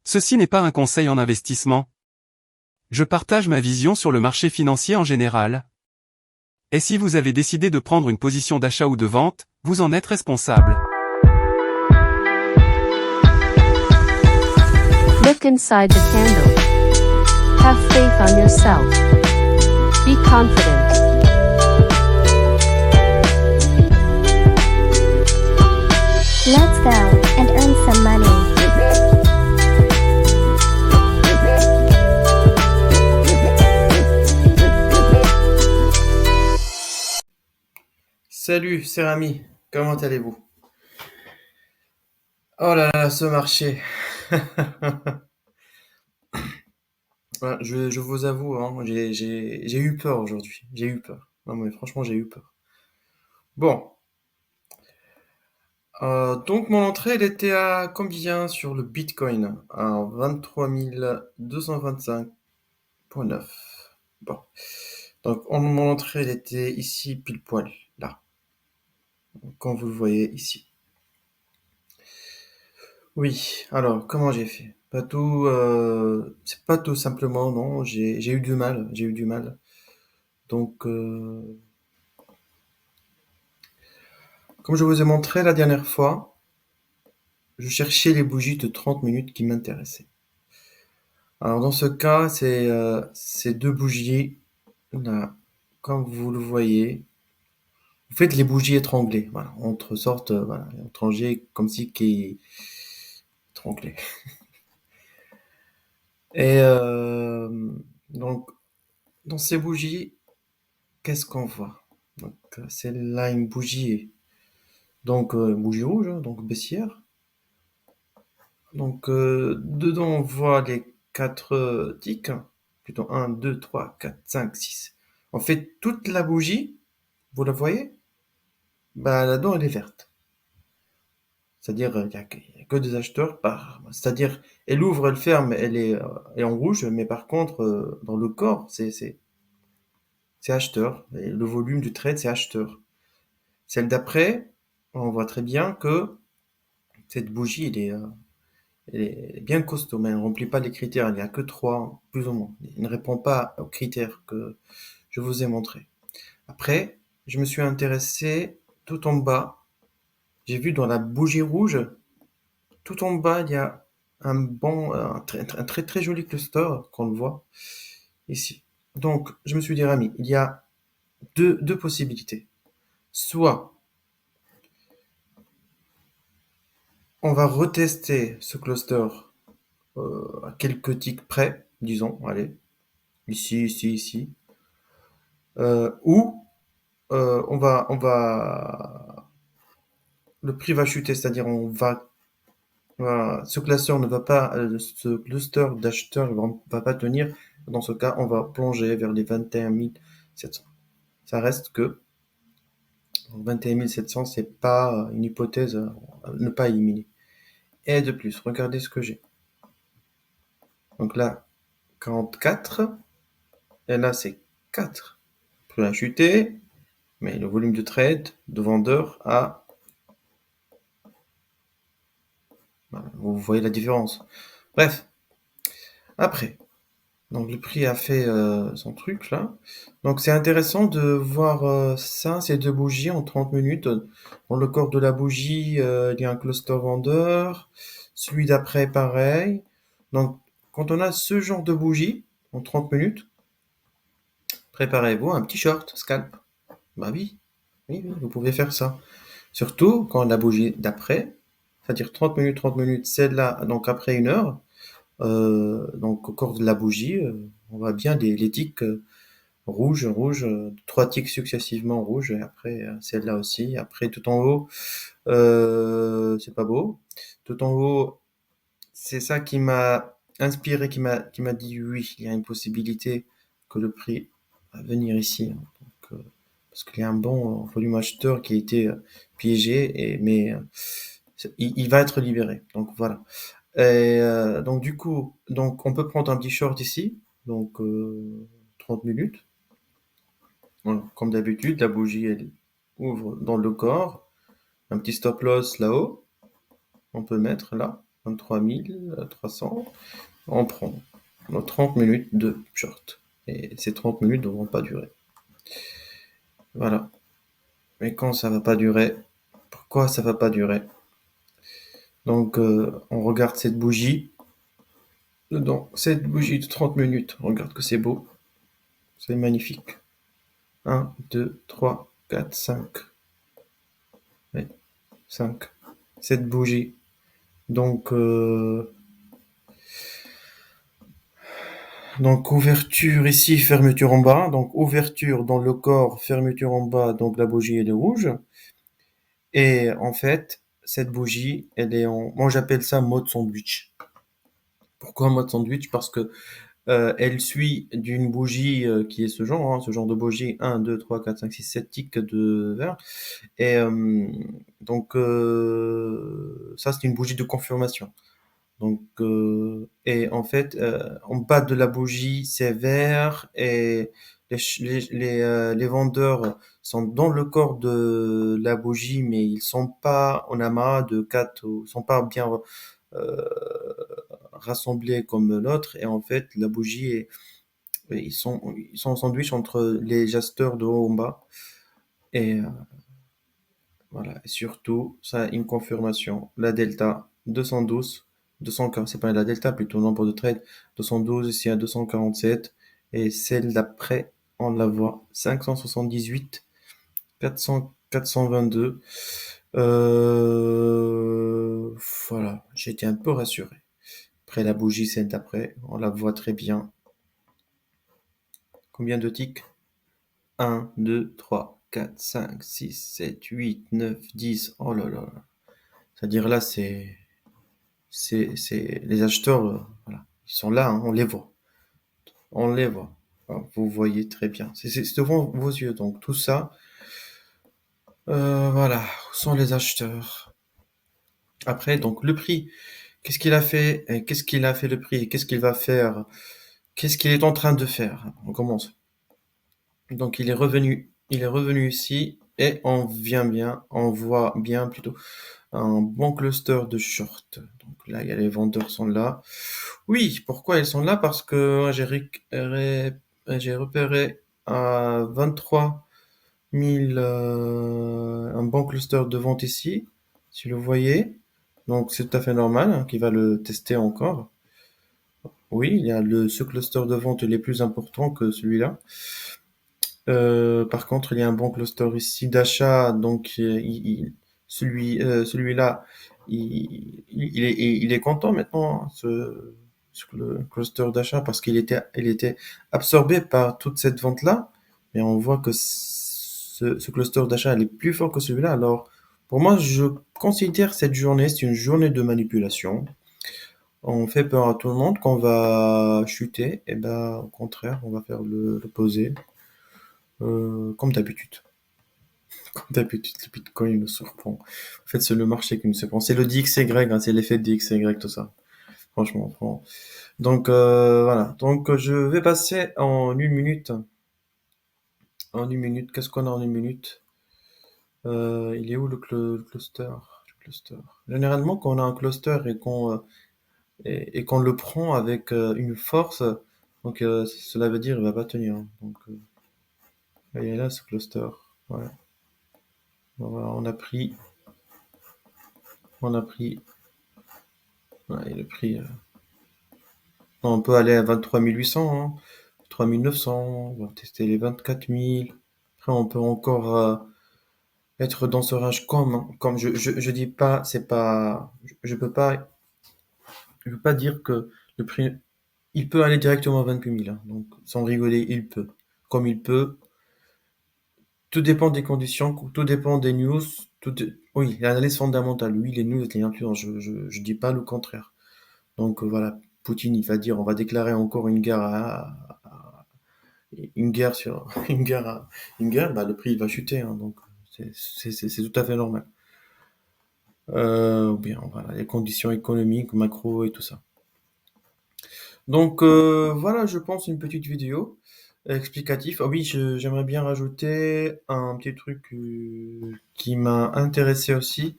Ceci n'est pas un conseil en investissement. Je partage ma vision sur le marché financier en général. Et si vous avez décidé de prendre une position d'achat ou de vente, vous en êtes responsable. Look inside the candle. Have faith on yourself. Be confident. Let's go and earn some money. Salut, c'est Rami. Comment allez-vous? Oh là là, ce marché. Ouais, je vous avoue, hein, j'ai eu peur aujourd'hui. J'ai eu peur. Non mais franchement, j'ai eu peur. Bon, donc mon entrée, elle était à combien sur le Bitcoin? À 23 225,9. Bon, donc mon entrée, elle était ici pile poil, là, comme vous le voyez ici. Oui, alors comment j'ai fait? Pas tout, c'est pas tout simplement, non, j'ai eu du mal, j'ai eu du mal. Donc, comme je vous ai montré la dernière fois, je cherchais les bougies de 30 minutes qui m'intéressaient. Alors dans ce cas, c'est ces deux bougies là, comme vous le voyez. Vous faites les bougies étranglées, voilà, entre sortes, voilà, étrangers comme si qui étranglées. Et donc dans ces bougies, qu'est-ce qu'on voit? Donc c'est là une bougie, donc bougie rouge, hein, donc baissière. Donc dedans on voit les quatre tics, plutôt un, 2, 3, 4, 5, 6. En fait, toute la bougie, vous la voyez? Bah là-dedans elle est verte. C'est-à-dire il n'y a que des acheteurs c'est-à-dire elle ouvre, elle ferme, elle est en rouge, mais par contre dans le corps c'est acheteur. Et le volume du trade c'est acheteur. Celle d'après, on voit très bien que cette bougie elle est bien costaud, mais elle ne remplit pas les critères. Il n'y a que trois, plus ou moins. Il ne répond pas aux critères que je vous ai montrés. Après, je me suis intéressé tout en bas. J'ai vu dans la bougie rouge, tout en bas, il y a un très très joli cluster qu'on le voit ici. Donc, je me suis dit, Rami, il y a deux possibilités. Soit on va retester ce cluster à quelques ticks près, disons, allez, ici, ici, ici. Ou le prix va chuter, c'est-à-dire ce classeur ne va pas, ce cluster d'acheteurs ne va pas tenir. Dans ce cas, on va plonger vers les 21 700. Ça reste que 21 700, c'est pas une hypothèse à ne pas éliminer. Et de plus, regardez ce que j'ai. Donc là, 44, et là c'est 4. Prix a chuté, mais le volume de trade de vendeur a... Vous voyez la différence. Bref, après, donc le prix a fait son truc là. Donc c'est intéressant de voir ça, ces deux bougies en 30 minutes. Dans le corps de la bougie, il y a un cluster vendeur. Celui d'après, pareil. Donc quand on a ce genre de bougie en 30 minutes, préparez-vous un petit short, scalp. Bah oui, oui, oui, vous pouvez faire ça. Surtout quand la bougie d'après, c'est-à-dire 30 minutes, celle-là, donc après une heure, donc au corps de la bougie, on voit bien les tics rouges, rouges, trois tics successivement rouges, et après celle-là aussi. Après tout en haut, c'est pas beau. Tout en haut, c'est ça qui m'a inspiré, qui m'a dit oui, il y a une possibilité que le prix va venir ici, hein. Donc, parce qu'il y a un bon volume acheteur qui a été piégé, mais il va être libéré. Donc voilà. Et donc du coup, donc on peut prendre un petit short ici, donc 30 minutes. Voilà. Comme d'habitude, la bougie elle ouvre dans le corps, un petit stop loss là-haut, on peut mettre là. 23 300. On prend nos 30 minutes de short. Et ces 30 minutes ne vont pas durer. Voilà. Mais quand ça va pas durer, pourquoi ça va pas durer? Donc, on regarde cette bougie. Dedans, cette bougie de 30 minutes. Regarde que c'est beau. C'est magnifique. 1, 2, 3, 4, 5. Oui, 5. Cette bougie. Donc, ouverture ici, fermeture en bas. Donc, ouverture dans le corps, fermeture en bas. Donc, la bougie, elle est rouge. Et en fait, cette bougie, elle est en... Moi, j'appelle ça mode sandwich. Pourquoi mode sandwich? Parce que elle suit d'une bougie qui est ce genre de bougie, 1, 2, 3, 4, 5, 6, 7 tics de verre. Et ça, c'est une bougie de confirmation. Donc, et en fait, en bas de la bougie, c'est vert et les vendeurs sont dans le corps de la bougie, mais ils sont pas en amas de 4, ils sont pas bien euh, rassemblés comme l'autre. Et en fait, la bougie est, ils sont en sandwich entre les acheteurs de haut en bas. Et voilà. Et surtout, ça a une confirmation. La delta 212, 240, c'est pas la delta, plutôt le nombre de trades. 212, ici à 247. Et celle d'après, on la voit 578, 400, 422. Voilà, j'ai été un peu rassuré. Après la bougie, celle d'après, on la voit très bien. Combien de ticks? 1, 2, 3, 4, 5, 6, 7, 8, 9, 10. Oh là là. C'est-à-dire là, c'est les acheteurs, voilà, ils sont là, hein, on les voit. On les voit. Alors, vous voyez très bien. C'est devant vos yeux. Donc tout ça, voilà, où sont les acheteurs? Après, donc le prix. Qu'est-ce qu'il a fait? Et qu'est-ce qu'il a fait le prix? Qu'est-ce qu'il va faire? Qu'est-ce qu'il est en train de faire? On commence. Donc il est revenu ici et on voit bien plutôt un bon cluster de short. Donc là, il y a les vendeurs sont là. Oui, pourquoi ils sont là? Parce que j'ai repéré à 23 000 un bon cluster de vente ici, si vous voyez. Donc c'est tout à fait normal hein, qu'il va le tester encore. Oui, il y a ce cluster de vente, il est plus important que celui-là. Par contre, il y a un bon cluster ici d'achat, donc celui-là, il est content maintenant, hein, le cluster d'achat, parce il était absorbé par toute cette vente-là, mais on voit que ce cluster d'achat, elle est plus fort que celui-là. Alors, pour moi, je considère cette journée, c'est une journée de manipulation. On fait peur à tout le monde qu'on va chuter, et ben, au contraire, on va faire le poser. Comme d'habitude. Comme d'habitude, le Bitcoin nous surprend. En fait, c'est le marché qui nous surprend. C'est le DXY, hein, c'est l'effet DXY, tout ça. Franchement. Donc, voilà. Donc, je vais passer en une minute. En une minute, qu'est-ce qu'on a en une minute? Il est où le cluster? Généralement, quand on a un cluster et qu'on le prend avec une force, donc cela veut dire qu'il va pas tenir, hein. Donc, il est là ce cluster. Voilà. Voilà, on a pris, ouais, le prix. On peut aller à 23 800, hein, 3 900, on va tester les 24 000. Après, on peut encore être dans ce range comme je dis pas, c'est pas, je peux pas dire que le prix, il peut aller directement à 28 000, hein, donc sans rigoler, il peut. Comme il peut, tout dépend des conditions, tout dépend des news, oui, l'analyse fondamentale, oui, les news, les influences, je dis pas le contraire. Donc voilà, Poutine, il va dire, on va déclarer encore une guerre sur une guerre, bah, le prix il va chuter, hein, donc c'est tout à fait normal. Ou bien voilà, les conditions économiques, macro et tout ça. Donc voilà, je pense une petite vidéo. explicatif. Ah oui, j'aimerais bien rajouter un petit truc qui m'a intéressé aussi.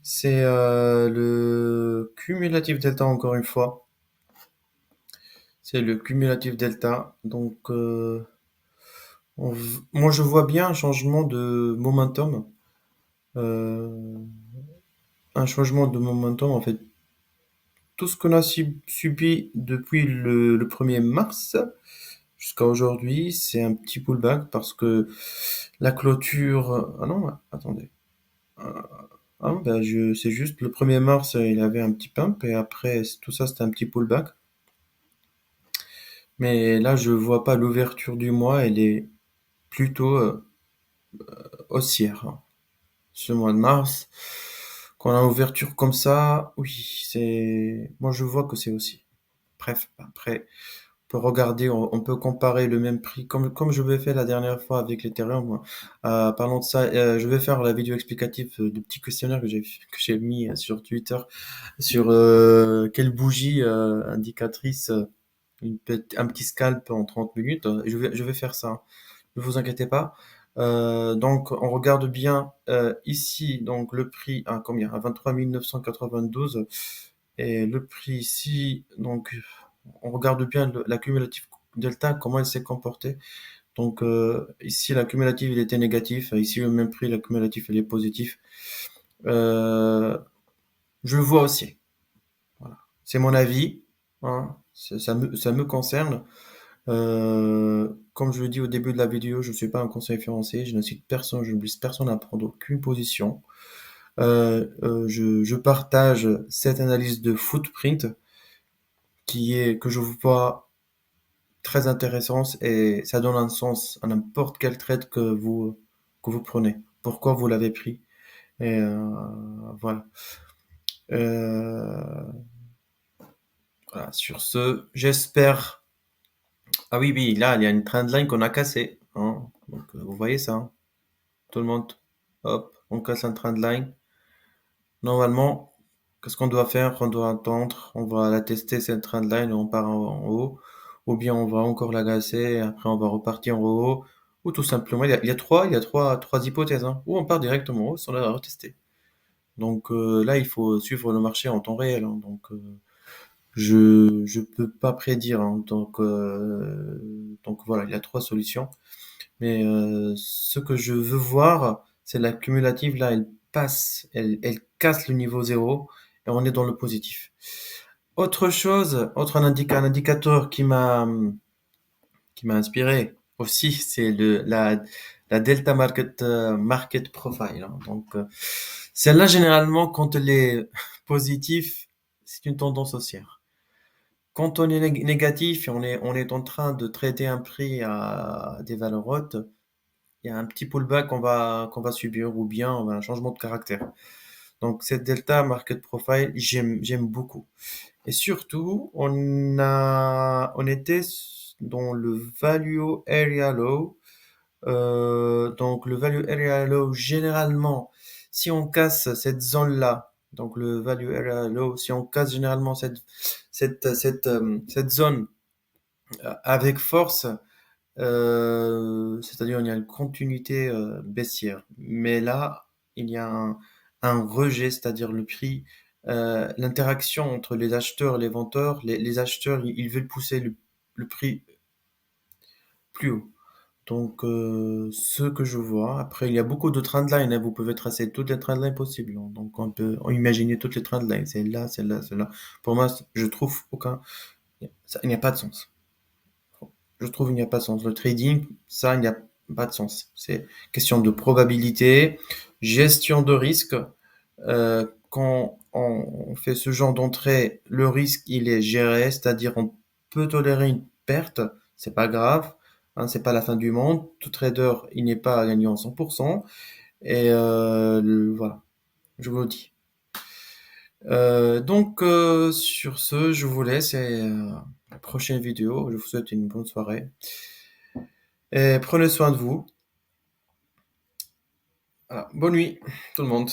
C'est le cumulatif delta encore une fois. C'est le cumulatif delta. Donc, moi je vois bien un changement de momentum. Euh, un changement de momentum en fait. Tout ce qu'on a subi depuis le 1er mars jusqu'à aujourd'hui, c'est un petit pullback parce que la clôture. Ah non, attendez. Ah non, bah, c'est juste le 1er mars, il avait un petit pump et après tout ça, c'était un petit pullback. Mais là, je vois pas l'ouverture du mois, elle est plutôt haussière, hein. Ce mois de mars, quand on a une ouverture comme ça, oui, c'est. Moi, je vois que c'est aussi. Bref, après, peut regarder, on peut comparer le même prix, comme je l'ai fait la dernière fois avec l'Ethereum, moi. Parlant de ça, je vais faire la vidéo explicative de petit questionnaire que j'ai mis sur Twitter sur quelle bougie indicatrice un petit scalp en 30 minutes. Je vais faire ça, hein. Ne vous inquiétez pas. Donc, on regarde bien ici, donc le prix à combien? À 23 992. Et le prix ici, donc on regarde bien la cumulative delta, comment elle s'est comportée. Donc ici, la cumulative, il était négatif. Ici, le même prix, la cumulative, il est positif. Euh, je le vois aussi. Voilà. C'est mon avis, hein. Ça me concerne. Comme je le dis au début de la vidéo, je ne suis pas un conseiller financier. Je n'incite personne, je n'oblige personne à prendre aucune position. Je partage cette analyse de footprint que je vois très intéressante et ça donne un sens à n'importe quel trade que vous prenez. Pourquoi vous l'avez pris? Et voilà. Euh, voilà. Sur ce, j'espère. Ah oui, oui, là, il y a une trendline qu'on a cassée, hein. Donc, vous voyez ça, hein. Tout le monde, hop, on casse un trendline. Normalement, qu'est-ce qu'on doit faire? On doit attendre, on va la tester cette trendline et on part en haut, ou bien on va encore la casser et après on va repartir en haut, ou tout simplement, il y a trois hypothèses, hein. Ou on part directement en haut sans la retester. Donc là, il faut suivre le marché en temps réel, hein. Donc je peux pas prédire, hein. Donc voilà, il y a trois solutions. Mais ce que je veux voir, c'est la cumulative, là, elle passe, elle casse le niveau zéro et on est dans le positif. Autre chose, un indicateur qui m'a inspiré aussi, c'est la Delta Market Profile, hein. Donc, celle-là, généralement, quand elle est positive, c'est une tendance haussière. Quand on est négatif et on est en train de traiter un prix à des valeurs hautes, il y a un petit pullback qu'on va subir ou bien on va un changement de caractère. Donc cette delta market profile, j'aime beaucoup. Et surtout, on était dans le value area low. Donc le value area low, généralement, si on casse cette zone-là, donc le value area low, si on casse généralement cette zone avec force, c'est-à-dire il y a une continuité baissière. Mais là, il y a un rejet, c'est-à-dire le prix, l'interaction entre les acheteurs et les vendeurs. Les acheteurs, ils veulent pousser le prix plus haut. Donc, ce que je vois, après, il y a beaucoup de trendlines, hein. Vous pouvez tracer toutes les trendlines possibles, hein. Donc, on peut imaginer toutes les trendlines. C'est là, c'est là, c'est là. Pour moi, je trouve il n'y a pas de sens. Je trouve qu'il n'y a pas de sens. Le trading, ça, il n'y a pas de sens. C'est question de probabilité, gestion de risque. Quand on fait ce genre d'entrée, le risque, il est géré, c'est-à-dire on peut tolérer une perte, c'est pas grave, hein, c'est pas la fin du monde. Tout trader, il n'est pas gagnant à 100%. Et voilà, je vous le dis. Donc, sur ce, je vous laisse et la prochaine vidéo. Je vous souhaite une bonne soirée. Et prenez soin de vous. Voilà. Bonne nuit, tout le monde.